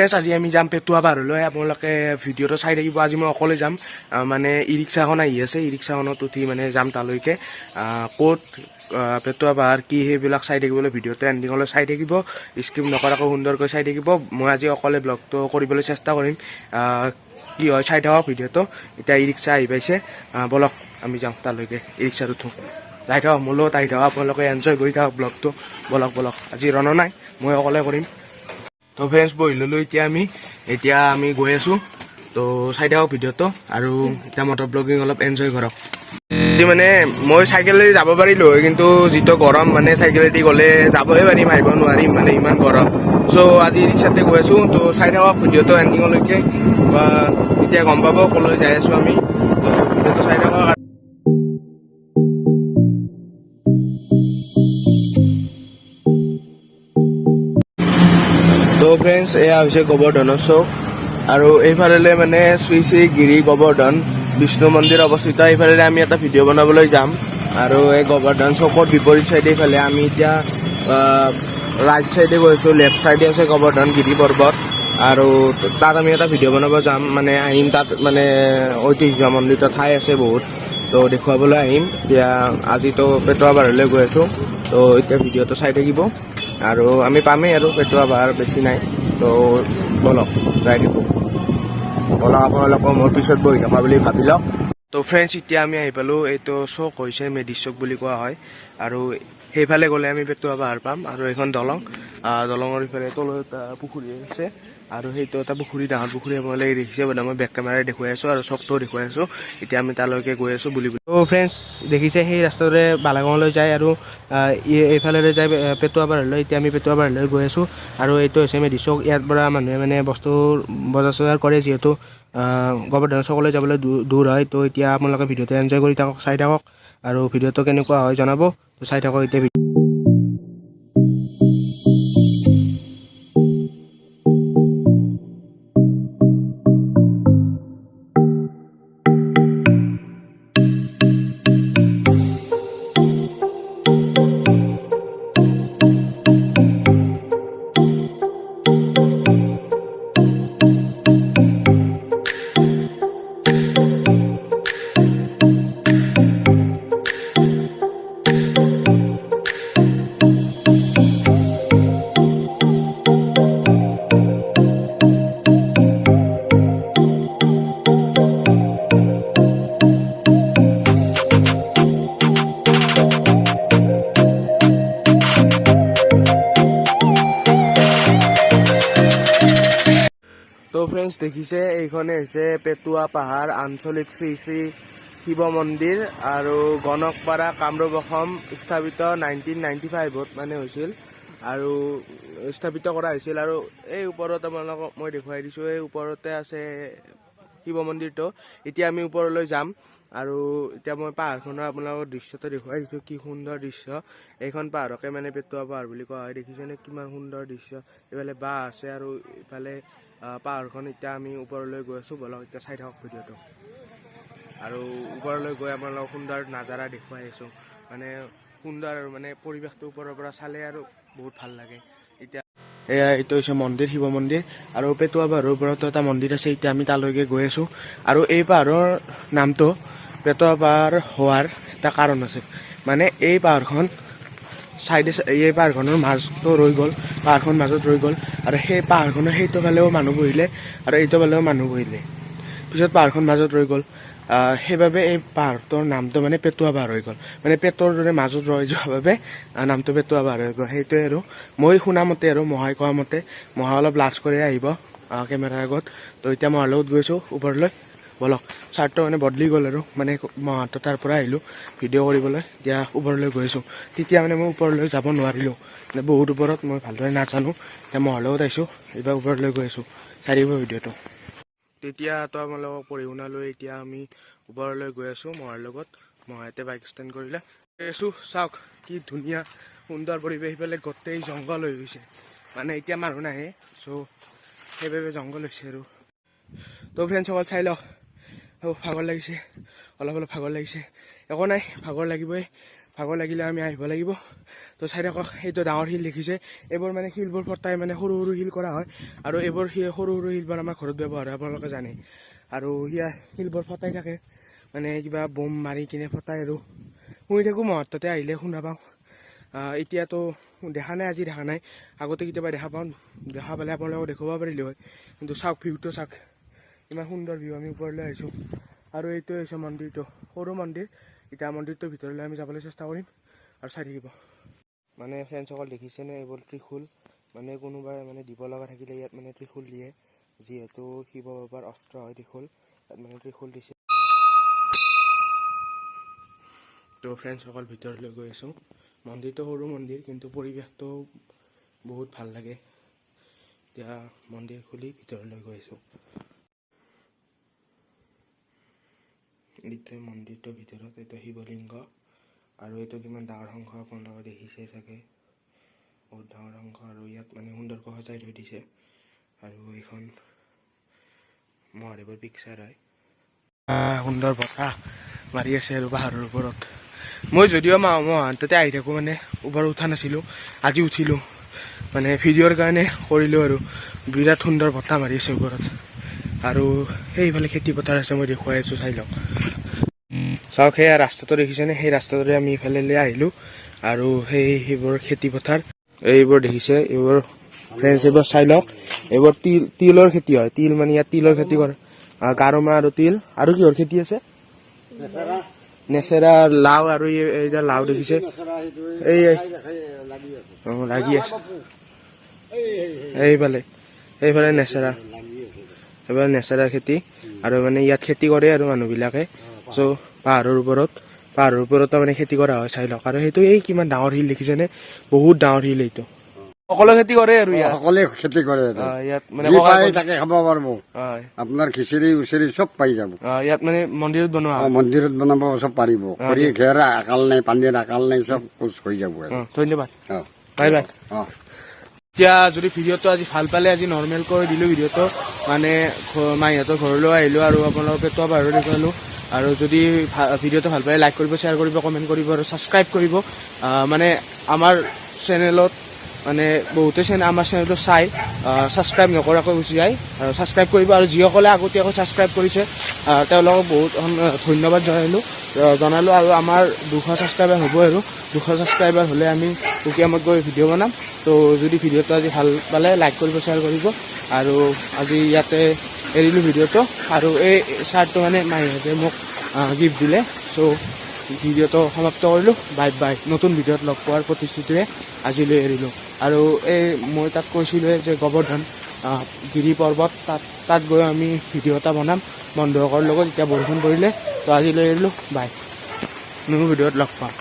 Friends আজি আমি যাম পেটুৱা পাহাৰলৈ আপোনালোকে ভিডিঅ'টো চাই থাকিব আজি মই অকলে যাম মানে ই ৰিক্সাখন আহি আছে ই ৰিক্সাখনত উঠি মানে যাম তালৈকে ক'ত পেটুৱা পাহাৰ কি সেইবিলাক চাই থাকিবলৈ ভিডিঅ'টো এণ্ডিঙলৈ চাই থাকিব স্কিপ নকৰাকৈ সুন্দৰকৈ চাই থাকিব মই আজি অকলে ব্লগটো কৰিবলৈ চেষ্টা কৰিম কি হয় চাই থাকক ভিডিঅ'টো এতিয়া ই ৰিক্সা আহি পাইছে বলক আমি যাওঁ তালৈকে ই ৰিক্সাত উঠোঁ যাই থাকক মোৰ লগত আহি থাকক আপোনালোকে এনজয় কৰি থাকক ব্লগটো বলক আজি ৰণ নাই মই অকলে কৰিম তো ফ্ৰেণ্ডছ বহি ল'লোঁ এতিয়া আমি গৈ আছোঁ তো চাই থাকক ভিডিঅ'টো আৰু এতিয়া মটৰ ব্লগিং অলপ এনজয় কৰক মানে মই চাইকেলেদি যাব পাৰিলোঁ হয় কিন্তু যিটো গৰম মানে চাইকেলেদি গ'লে যাবই পাৰিম আহিব নোৱাৰিম মানে ইমান গৰম চ' আজি ৰিক্সাতে গৈ আছোঁ তো চাই থাকক ভিডিঅ'টো এণ্ডিঙলৈকে এতিয়া গম পাব ক'লৈ যাই আছোঁ আমি তো ভিডিঅ'টো চাই থাকক তো ফ্ৰেণ্ডছ এয়া হৈছে গোবৰ্ধনৰ চৌক আৰু এইফালে মানে শ্ৰী শ্ৰী গিৰি গোবৰ্ধন বিষ্ণু মন্দিৰ অৱস্থিত এইফালে আমি এটা ভিডিঅ' বনাবলৈ যাম আৰু এই গোবৰ্ধন চৌকৰ বিপৰীত চাইডে এইফালে আমি এতিয়া ৰাইট চাইডে গৈ আছোঁ লেফ্ট চাইডে আছে গোবৰ্ধন গিৰি পৰ্বত আৰু তাত আমি এটা ভিডিঅ' বনাব যাম মানে আহিম তাত মানে ঐতিহ্যমণ্ডিত ঠাই আছে বহুত তো দেখুৱাবলৈ আহিম এতিয়া আজিতো পেটুৱা পাহাৰলৈ গৈ আছোঁ তো এতিয়া ভিডিঅ'টো চাই থাকিব আৰু আমি পামেই আৰু পেটুৱা পাহাৰ বেছি নাই তো বলক যাই থাকোঁ বলক আপোনালোকৰ মোৰ পিছত বহি থকা বুলি ভাবি লওক তো ফ্ৰেণ্ডছ এতিয়া আমি আহি পালোঁ এইটো চৌক হৈছে মেডিচ চৌক বুলি কোৱা হয় আৰু সেইফালে গ'লে আমি পেটুৱা পাহাৰ পাম আৰু এইখন দলঙৰ ইফালে তলত এটা পুখুৰী আছে আৰু সেইটো এটা পুখুৰী ডাঙৰ পুখুৰী আপোনালোকে দেখিছে বোলে মই বেক কেমেৰাই দেখুৱাই আছোঁ আৰু চকটোও দেখুৱাই আছোঁ এতিয়া আমি তালৈকে গৈ আছোঁ বুলি তো ফ্ৰেণ্ডছ দেখিছে সেই ৰাস্তাটোৰে বালাগাঁৱলৈ যায় আৰু এইফালেৰে যায় পেটুৱা পাহাৰলৈ এতিয়া আমি পেটুৱা পাহাৰলৈ গৈ আছোঁ আৰু এইটো হৈছে মেডিচ চৌক ইয়াৰ পৰা মানুহে মানে বস্তু বজাৰ চজাৰ কৰে যিহেতু গোবৰ্ধন চৌকলৈ যাবলৈ দূৰ হয় তো এতিয়া আপোনালোকে ভিডিঅ'টো এনজয় কৰি থাকক চাই থাকক আৰু ভিডিঅ'টো কেনেকুৱা হয় জনাব তো চাই থাকক এতিয়া তো ফ্ৰেণ্ডছ দেখিছে এইখনে হৈছে পেটুৱা পাহাৰ আঞ্চলিক শ্ৰী শ্ৰী শিৱ মন্দিৰ আৰু গণকপাৰা কামৰূপ অসম স্থাপিত 1995ত মানে হৈছিল আৰু স্থাপিত কৰা হৈছিল আৰু এই ওপৰত আপোনালোকক মই দেখুৱাই দিছোঁ এই ওপৰতে আছে শিৱ মন্দিৰটো এতিয়া আমি ওপৰলৈ যাম আৰু এতিয়া মই পাহাৰখনৰ আপোনালোকৰ দৃশ্যটো দেখুৱাই দিছোঁ কি সুন্দৰ দৃশ্য এইখন পাহাৰকে মানে পেটুৱা পাহাৰ বুলি কোৱা হয় দেখিছেনে কিমান সুন্দৰ দৃশ্য এইফালে বাঁহ আছে আৰু ইফালে পাহাৰখন এতিয়া আমি ওপৰলৈ গৈ আছোঁ বলক এতিয়া চাই থাকক ভিডিঅ'টো আৰু ওপৰলৈ গৈ আপোনালোকক সুন্দৰ নাজাৰা দেখুৱাই আছোঁ মানে সুন্দৰ আৰু মানে পৰিৱেশটো ওপৰৰ পৰা চালে আৰু বহুত ভাল লাগে এতিয়া এয়া এইটো হৈছে মন্দিৰ শিৱ মন্দিৰ আৰু পেটুৱা পাহাৰৰ ওপৰতো এটা মন্দিৰ আছে এতিয়া আমি তালৈকে গৈ আছোঁ আৰু এই পাহাৰৰ নামটো পেটুৱা পাহাৰ হোৱাৰ এটা কাৰণ আছে মানে এই পাহাৰখন চাইডে এই পাহাৰখনৰ মাজটো ৰৈ গ'ল পাহাৰখন মাজত ৰৈ গ'ল আৰু সেই পাহাৰখনৰ সেইটো ফালেও মানুহ বহিলে আৰু এইটো ফালেও মানুহ বহিলে পিছত পাহাৰখন মাজত ৰৈ গ'ল সেইবাবে এই পাহাৰটোৰ নামটো মানে পেটুৱা পাহাৰ হৈ গ'ল মানে পেটৰ দৰে মাজত ৰৈ যোৱাৰ বাবে নামটো পেটুৱা পাহাৰ হৈ গ'ল সেইটোৱে আৰু মই শুনা মতে আৰু মহাই কোৱা মতে মহা অলপ লাজ কৰি আহিব কেমেৰাৰ আগত তো এতিয়া মহাৰ লগত গৈছোঁ ওপৰলৈ বলক চাৰ্টটো মানে বদলি গ'ল আৰু মানে মহাটো তাৰ পৰা আহিলোঁ ভিডিঅ' কৰিবলৈ এতিয়া ওপৰলৈ গৈ আছোঁ তেতিয়া মানে মই ওপৰলৈ যাব নোৱাৰিলোঁ মানে বহুত ওপৰত মই ভালদৰে নাজানো এতিয়া মহাৰ লগত আহিছোঁ এইবাৰ ওপৰলৈ গৈ আছোঁ চাৰিব ভিডিঅ'টো তেতিয়াতো আপোনালোকক পঢ়ি শুনা লৈ এতিয়া আমি ওপৰলৈ গৈ আছোঁ মহাৰ লগত মহাইতে বাইক ষ্টেণ্ড কৰিলে গৈ আছোঁ চাওক কি ধুনীয়া সুন্দৰ পৰিৱেশ সিফালে গোটেই জংঘল হৈ গৈছে মানে এতিয়া মানুহ নাহে চ' সেইবাবে জংঘল হৈছে আৰু তো ফ্ৰেণ্ডসকল চাই লওক ভাগৰ লাগিছে অলপ ভাগৰ লাগিছে একো নাই ভাগৰ লাগিবই ভাগৰ লাগিলে আমি আহিব লাগিব। তো চাইডে আকৌ এইটো ডাঙৰ শিল দেখিছে, এইবোৰ মানে শিলবোৰ ফটাই মানে সৰু সৰু শিল কৰা হয়, আৰু এইবোৰ সৰু সৰু শিলবোৰ আমাৰ ঘৰত ব্যৱহাৰ হয়, আপোনালোকে জানে। আৰু সিয়া শিলবোৰ ফটাই থাকে, মানে কিবা বম মাৰি কিনে ফটাই, আৰু শুনি থাকোঁ মুহূৰ্ততে আহিলে শুনা পাওঁ। এতিয়াতো দেখা নাই, আজি দেখা নাই, আগতে কেতিয়াবা দেখা পাওঁ, দেখা পালে আপোনালোকক দেখুৱাব পাৰিলোঁ হয়। কিন্তু চাওক ভিউটো চাওক, ইমান সুন্দৰ ভিউ। আমি ওপৰলৈ আহিছোঁ, আৰু এইটোৱে হৈছে মন্দিৰটো, সৰু মন্দিৰ। এতিয়া মন্দিৰটোৰ ভিতৰলৈ আমি যাবলৈ চেষ্টা কৰিম, আৰু চাই থাকিব। মানে ফ্ৰেণ্ডসকল দেখিছেনে, এইবোৰ ত্ৰিশূল, মানে কোনোবাই মানে দিব লগা থাকিলে ইয়াত মানে ত্ৰিশূল দিয়ে, যিহেতু শিৱ বাবাৰ অস্ত্ৰ হয় ত্ৰিশূল, তাত মানে ত্ৰিশূল দিছে। তো ফ্ৰেণ্ডসকল ভিতৰলৈ গৈ আছোঁ। মন্দিৰটো সৰু মন্দিৰ, কিন্তু পৰিৱেশটো বহুত ভাল লাগে। এতিয়া মন্দিৰ খুলি ভিতৰলৈ গৈ আছোঁ। এইটোৱে মন্দিৰটোৰ ভিতৰত, এইটো শিৱলিংগ, আৰু এইটো কিমান ডাঙৰ শংখ আপোনালোকে দেখিছে চাগে, বহুত ডাঙৰ শংখ, আৰু ইয়াত মানে সুন্দৰকৈ সজাই থৈ দিছে। আৰু এইখন মহাদেৱৰ পিকচাৰ হয়। সুন্দৰ বতাহ মাৰি আছে আৰু পাহাৰৰ ওপৰত। মই যদিও মহান্ততে আহি থাকোঁ, মানে ওপৰত উঠা নাছিলোঁ, আজি উঠিলোঁ, মানে ভিডিঅ'ৰ কাৰণে কৰিলোঁ। আৰু বিৰাট সুন্দৰ বতাহ মাৰি আছে ওপৰত, আৰু সেইফালে খেতি পথাৰ আছে, মই দেখুৱাই আছোঁ, চাই লওক। চাওক সেয়া ৰাস্তাটো দেখিছেনে, সেই ৰাস্তাটোৰে আমি ইফালে আহিলোঁ, আৰু সেইবোৰ খেতি পথাৰ এইবোৰ দেখিছে, এইবোৰ ফ্ৰেণ্ডছ এইবোৰ চাই লওক। এইবোৰ তিলৰ খেতি হয়, তিল মানে ইয়াত তিলৰ খেতি কৰে, গাৰো মাহ আৰু তিল। আৰু কিহৰ খেতি আছে? নেচেৰা, লাও, আৰু এইটা লাও দেখিছে, এই লাগি আছে এইফালে নেচেৰা, এইবাৰ নেচেৰাৰ খেতি। আৰু মানে ইয়াত খেতি কৰে আৰু মানুহবিলাকে, চ' পাহাৰৰ ওপৰত মানে খেতি কৰা হয়, চাই লওক। আৰু সেইটো এই কিমান ডাঙৰ শিল দেখিছেনে, বহুত ডাঙৰ শিল এইটো। সকলো খেতি কৰে, আৰু সকলোৱে খেতি কৰে, ইয়াত মানে তাকে খাব পাৰিব, আপোনাৰ খিচিৰি উচিৰি চব পাই যাব। ইয়াত মানে মন্দিৰত বনোৱা, মন্দিৰত বনাব চব পাৰিব, খৰি ঘেৰ আকাল নাই, পানীৰ আকাল নাই, চব হৈ যাব। ধন্যবাদ, বাই বাই। এতিয়া যদি ভিডিঅ'টো আজি ভাল পালে, আজি নৰ্মেলকৈ দিলোঁ ভিডিঅ'টো, মানে মাহীহঁতৰ ঘৰলৈ আহিলোঁ, আৰু আপোনালোকক পেটুৱা পাহাৰো দেখুৱালোঁ। আৰু যদি ভিডিঅ'টো ভাল পালে লাইক কৰিব, শ্বেয়াৰ কৰিব, কমেণ্ট কৰিব, আৰু ছাবস্ক্ৰাইব কৰিব। মানে আমাৰ চেনেলত মানে বহুতে আমাৰ চেনেলটো চাই ছাবস্ক্ৰাইব নকৰাকৈ গুচি যায়, আৰু ছাবস্ক্ৰাইব কৰিব। আৰু যিসকলে আগতীয়াকৈ ছাবস্ক্ৰাইব কৰিছে তেওঁলোকক বহুত ধন্যবাদ জনালোঁ। আৰু আমাৰ 200 ছাবস্ক্ৰাইবাৰ হ'ব, আৰু 200 ছাবস্ক্ৰাইবাৰ হ'লে আমি উকিয়ামত গৈ ভিডিঅ' বনাম। তো যদি ভিডিঅ'টো আজি ভাল পালে লাইক কৰিব, শ্বেয়াৰ কৰিব। আৰু আজি ইয়াতে এৰিলোঁ ভিডিঅ'টো, আৰু এই চাৰ্টটো মানে মাহীহঁতে মোক গিফ্ট দিলে, চ' ভিডিঅ'টো সমাপ্ত কৰিলোঁ। Bye bye. নতুন ভিডিঅ'ত লগ পোৱাৰ প্ৰতিশ্ৰুতিৰে আজিলৈ এৰিলোঁ। আৰু মই তাত কৈছিলোঁ যে গোবৰ্ধন গিৰি পৰ্বত, তাত গৈ আমি ভিডিঅ' এটা বনাম বন্ধুসকলৰ লগত, এতিয়া বৰষুণ পৰিলে। তো আজিলৈ এৰিলোঁ, বাই। নতুন ভিডিঅ'ত লগ পাম।